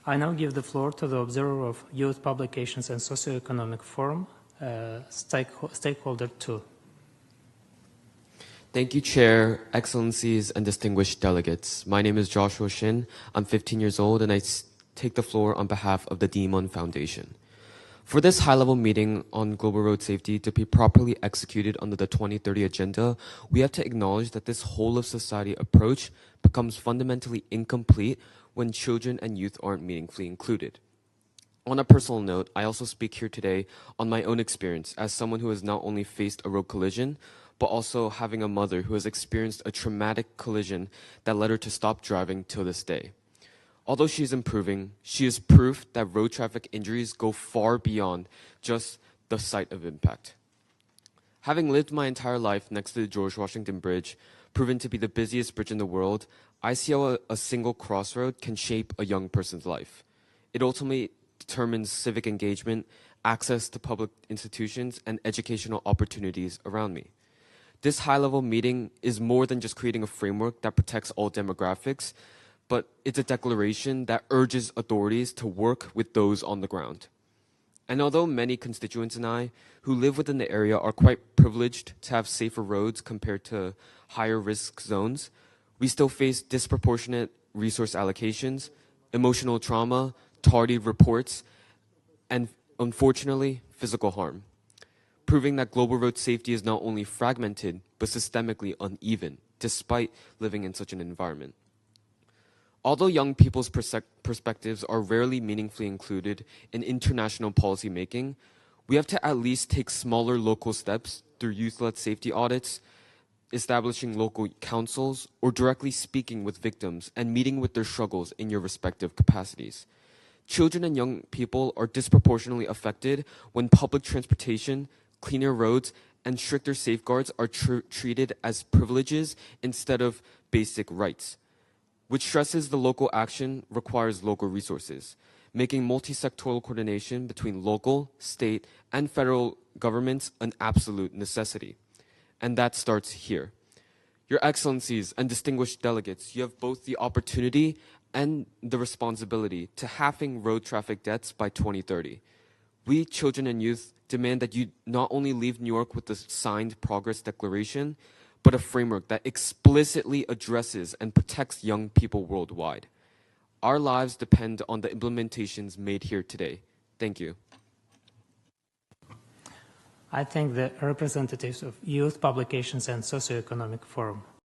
I now give the floor to the observer of Youth Publications and Socioeconomic Forum, Stakeholder 2. Thank you, Chair, Excellencies, and distinguished delegates. My name is Joshua Shin. I'm 15 years old, and I take the floor on behalf of the DMUN Foundation. For this high-level meeting on global road safety to be properly executed under the 2030 agenda, we have to acknowledge that this whole-of-society approach becomes fundamentally incomplete when children and youth aren't meaningfully included. On a personal note, I also speak here today on my own experience as someone who has not only faced a road collision, but also having a mother who has experienced a traumatic collision that led her to stop driving till this day. Although she is improving, she is proof that road traffic injuries go far beyond just the site of impact. Having lived my entire life next to the George Washington Bridge, proven to be the busiest bridge in the world, I see how a single crossroad can shape a young person's life. It ultimately determines civic engagement, access to public institutions, and educational opportunities around me. This high-level meeting is more than just creating a framework that protects all demographics, but it's a declaration that urges authorities to work with those on the ground. And although many constituents and I who live within the area are quite privileged to have safer roads compared to higher risk zones, we still face disproportionate resource allocations, emotional trauma, tardy reports, and unfortunately, physical harm, proving that global road safety is not only fragmented, but systemically uneven, despite living in such an environment. Although young people's perspectives are rarely meaningfully included in international policy making, we have to at least take smaller local steps through youth-led safety audits, establishing local councils, or directly speaking with victims and meeting with their struggles in your respective capacities. Children and young people are disproportionately affected when public transportation, cleaner roads, and stricter safeguards are treated as privileges instead of basic rights, which stresses the local action requires local resources, making multi-sectoral coordination between local, state, and federal governments an absolute necessity. And that starts here. Your Excellencies and distinguished delegates, you have both the opportunity and the responsibility to halving road traffic deaths by 2030. We, children and youth, demand that you not only leave New York with a signed progress declaration, but a framework that explicitly addresses and protects young people worldwide. Our lives depend on the implementations made here today. Thank you. I thank the representatives of Youth Publications and Socioeconomic Forum.